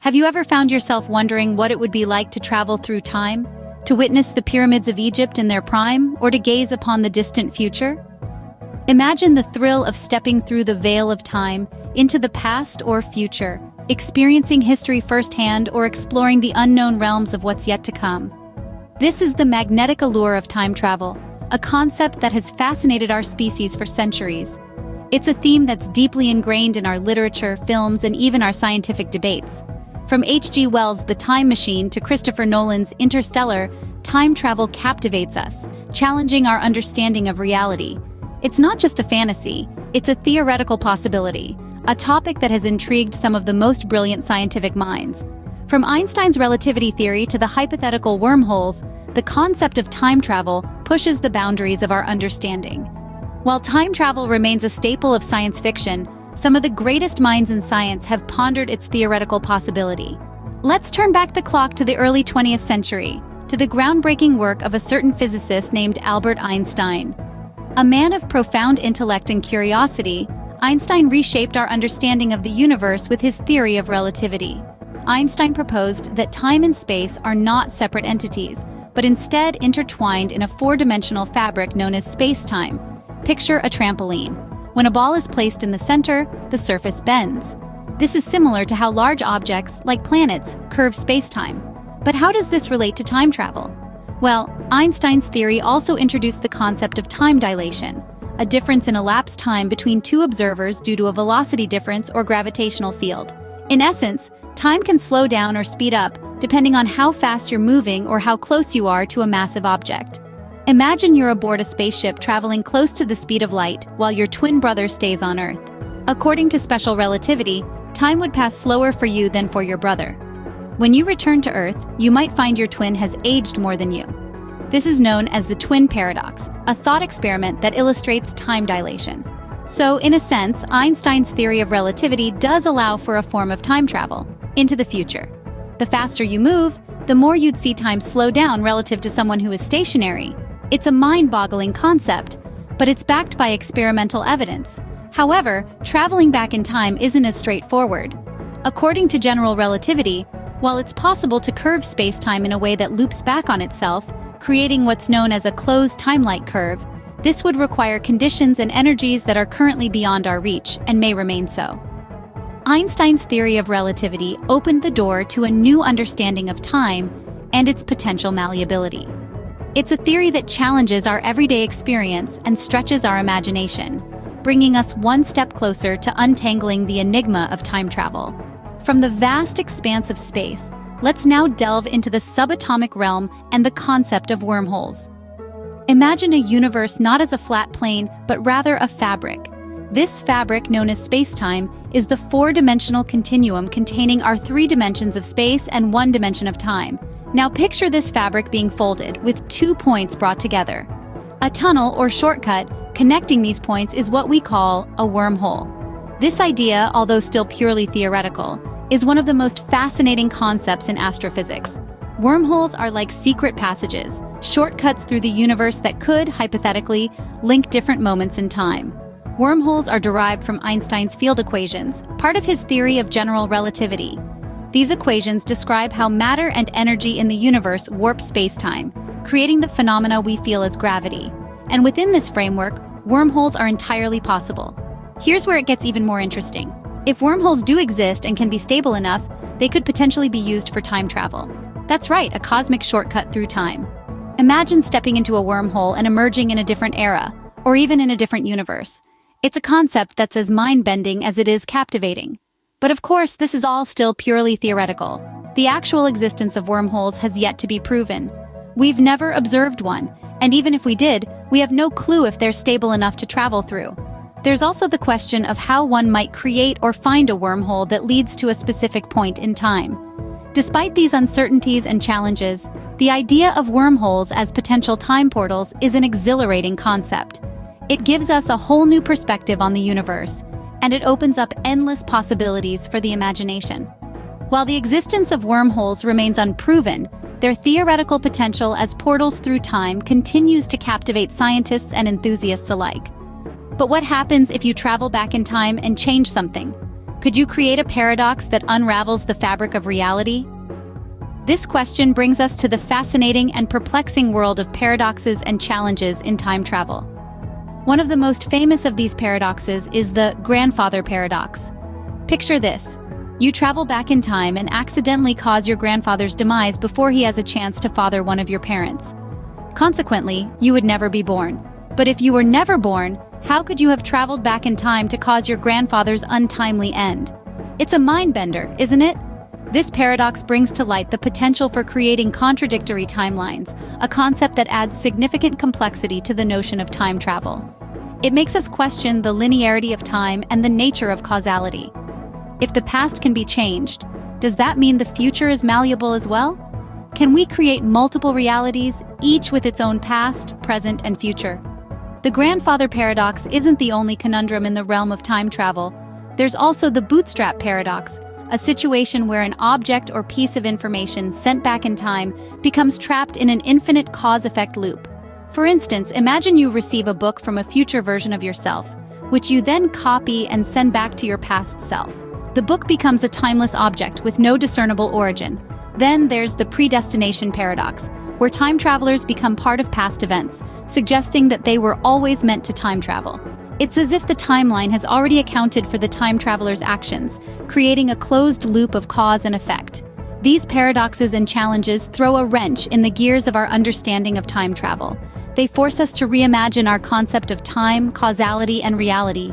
Have you ever found yourself wondering what it would be like to travel through time? To witness the pyramids of Egypt in their prime, or to gaze upon the distant future? Imagine the thrill of stepping through the veil of time into the past or future, experiencing history firsthand or exploring the unknown realms of what's yet to come. This is the magnetic allure of time travel, a concept that has fascinated our species for centuries. It's a theme that's deeply ingrained in our literature, films, and even our scientific debates. From H.G. Wells' The Time Machine to Christopher Nolan's Interstellar, time travel captivates us, challenging our understanding of reality. It's not just a fantasy, it's a theoretical possibility, a topic that has intrigued some of the most brilliant scientific minds. From Einstein's relativity theory to the hypothetical wormholes, the concept of time travel pushes the boundaries of our understanding. While time travel remains a staple of science fiction, some of the greatest minds in science have pondered its theoretical possibility. Let's turn back the clock to the early 20th century, to the groundbreaking work of a certain physicist named Albert Einstein. A man of profound intellect and curiosity, Einstein reshaped our understanding of the universe with his theory of relativity. Einstein proposed that time and space are not separate entities, but instead intertwined in a four-dimensional fabric known as space-time. Picture a trampoline. When a ball is placed in the center, the surface bends. This is similar to how large objects, like planets, curve space-time. But how does this relate to time travel? Well, Einstein's theory also introduced the concept of time dilation, a difference in elapsed time between two observers due to a velocity difference or gravitational field. In essence, time can slow down or speed up, depending on how fast you're moving or how close you are to a massive object. Imagine you're aboard a spaceship traveling close to the speed of light while your twin brother stays on Earth. According to special relativity, time would pass slower for you than for your brother. When you return to Earth, you might find your twin has aged more than you. This is known as the twin paradox, a thought experiment that illustrates time dilation. So, in a sense, Einstein's theory of relativity does allow for a form of time travel into the future. The faster you move, the more you'd see time slow down relative to someone who is stationary. It's a mind-boggling concept, but it's backed by experimental evidence. However, traveling back in time isn't as straightforward. According to general relativity, while it's possible to curve space-time in a way that loops back on itself, creating what's known as a closed time-like curve, this would require conditions and energies that are currently beyond our reach and may remain so. Einstein's theory of relativity opened the door to a new understanding of time and its potential malleability. It's a theory that challenges our everyday experience and stretches our imagination, bringing us one step closer to untangling the enigma of time travel. From the vast expanse of space, let's now delve into the subatomic realm and the concept of wormholes. Imagine a universe not as a flat plane, but rather a fabric. This fabric, known as space-time, is the four-dimensional continuum containing our three dimensions of space and one dimension of time. Now picture this fabric being folded, with 2 points brought together. A tunnel or shortcut connecting these points is what we call a wormhole. This idea, although still purely theoretical, is one of the most fascinating concepts in astrophysics. Wormholes are like secret passages, shortcuts through the universe that could, hypothetically, link different moments in time. Wormholes are derived from Einstein's field equations, part of his theory of general relativity. These equations describe how matter and energy in the universe warp space-time, creating the phenomena we feel as gravity. And within this framework, wormholes are entirely possible. Here's where it gets even more interesting. If wormholes do exist and can be stable enough, they could potentially be used for time travel. That's right, a cosmic shortcut through time. Imagine stepping into a wormhole and emerging in a different era, or even in a different universe. It's a concept that's as mind-bending as it is captivating. But of course, this is all still purely theoretical. The actual existence of wormholes has yet to be proven. We've never observed one, and even if we did, we have no clue if they're stable enough to travel through. There's also the question of how one might create or find a wormhole that leads to a specific point in time. Despite these uncertainties and challenges, the idea of wormholes as potential time portals is an exhilarating concept. It gives us a whole new perspective on the universe, and it opens up endless possibilities for the imagination. While the existence of wormholes remains unproven, their theoretical potential as portals through time continues to captivate scientists and enthusiasts alike. But what happens if you travel back in time and change something? Could you create a paradox that unravels the fabric of reality? This question brings us to the fascinating and perplexing world of paradoxes and challenges in time travel. One of the most famous of these paradoxes is the grandfather paradox. Picture this. You travel back in time and accidentally cause your grandfather's demise before he has a chance to father one of your parents. Consequently, you would never be born. But if you were never born, how could you have traveled back in time to cause your grandfather's untimely end? It's a mind-bender, isn't it? This paradox brings to light the potential for creating contradictory timelines, a concept that adds significant complexity to the notion of time travel. It makes us question the linearity of time and the nature of causality. If the past can be changed, does that mean the future is malleable as well? Can we create multiple realities, each with its own past, present, and future? The grandfather paradox isn't the only conundrum in the realm of time travel. There's also the bootstrap paradox, a situation where an object or piece of information sent back in time becomes trapped in an infinite cause-effect loop. For instance, imagine you receive a book from a future version of yourself, which you then copy and send back to your past self. The book becomes a timeless object with no discernible origin. Then there's the predestination paradox, where time travelers become part of past events, suggesting that they were always meant to time travel. It's as if the timeline has already accounted for the time traveler's actions, creating a closed loop of cause and effect. These paradoxes and challenges throw a wrench in the gears of our understanding of time travel. They force us to reimagine our concept of time, causality, and reality.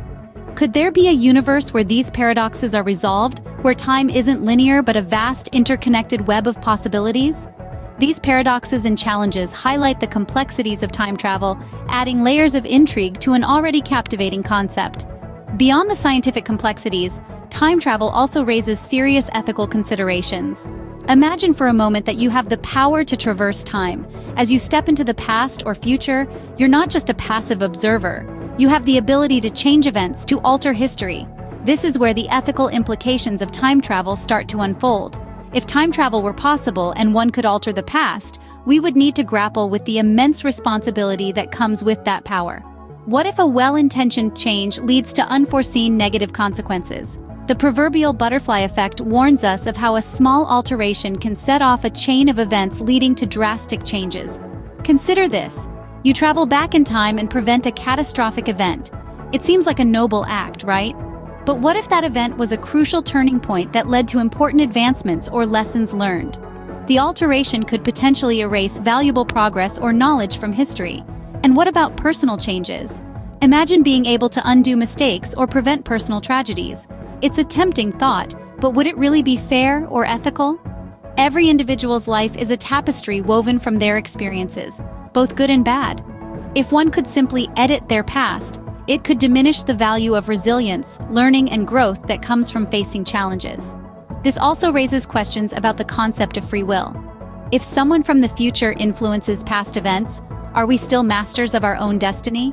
Could there be a universe where these paradoxes are resolved, where time isn't linear but a vast interconnected web of possibilities? These paradoxes and challenges highlight the complexities of time travel, adding layers of intrigue to an already captivating concept. Beyond the scientific complexities, time travel also raises serious ethical considerations. Imagine for a moment that you have the power to traverse time. As you step into the past or future, you're not just a passive observer. You have the ability to change events, to alter history. This is where the ethical implications of time travel start to unfold. If time travel were possible and one could alter the past, we would need to grapple with the immense responsibility that comes with that power. What if a well-intentioned change leads to unforeseen negative consequences? The proverbial butterfly effect warns us of how a small alteration can set off a chain of events leading to drastic changes. Consider this. You travel back in time and prevent a catastrophic event. It seems like a noble act, right? But what if that event was a crucial turning point that led to important advancements or lessons learned? The alteration could potentially erase valuable progress or knowledge from history. And what about personal changes? Imagine being able to undo mistakes or prevent personal tragedies. It's a tempting thought, but would it really be fair or ethical? Every individual's life is a tapestry woven from their experiences, both good and bad. If one could simply edit their past, it could diminish the value of resilience, learning, and growth that comes from facing challenges. This also raises questions about the concept of free will. If someone from the future influences past events, are we still masters of our own destiny?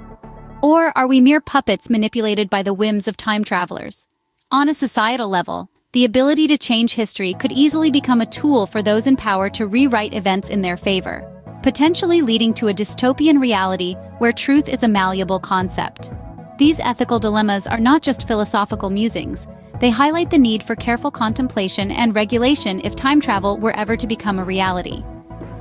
Or are we mere puppets manipulated by the whims of time travelers? On a societal level, the ability to change history could easily become a tool for those in power to rewrite events in their favor, potentially leading to a dystopian reality where truth is a malleable concept. These ethical dilemmas are not just philosophical musings. They highlight the need for careful contemplation and regulation if time travel were ever to become a reality.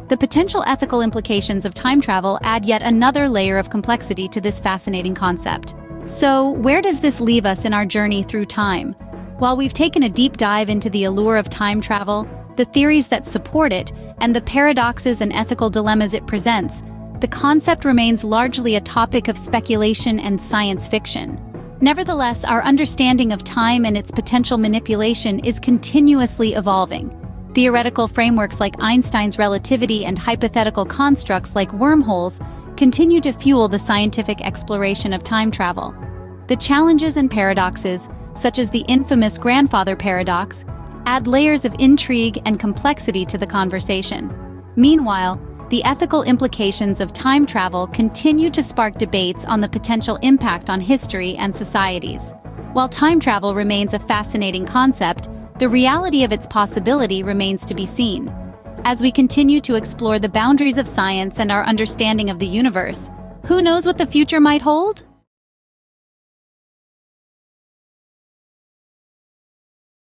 The potential ethical implications of time travel add yet another layer of complexity to this fascinating concept. So, where does this leave us in our journey through time? While we've taken a deep dive into the allure of time travel, the theories that support it, and the paradoxes and ethical dilemmas it presents, the concept remains largely a topic of speculation and science fiction. Nevertheless, our understanding of time and its potential manipulation is continuously evolving. Theoretical frameworks like Einstein's relativity and hypothetical constructs like wormholes continue to fuel the scientific exploration of time travel. The challenges and paradoxes, such as the infamous grandfather paradox, add layers of intrigue and complexity to the conversation. Meanwhile, the ethical implications of time travel continue to spark debates on the potential impact on history and societies. While time travel remains a fascinating concept, the reality of its possibility remains to be seen. As we continue to explore the boundaries of science and our understanding of the universe, who knows what the future might hold?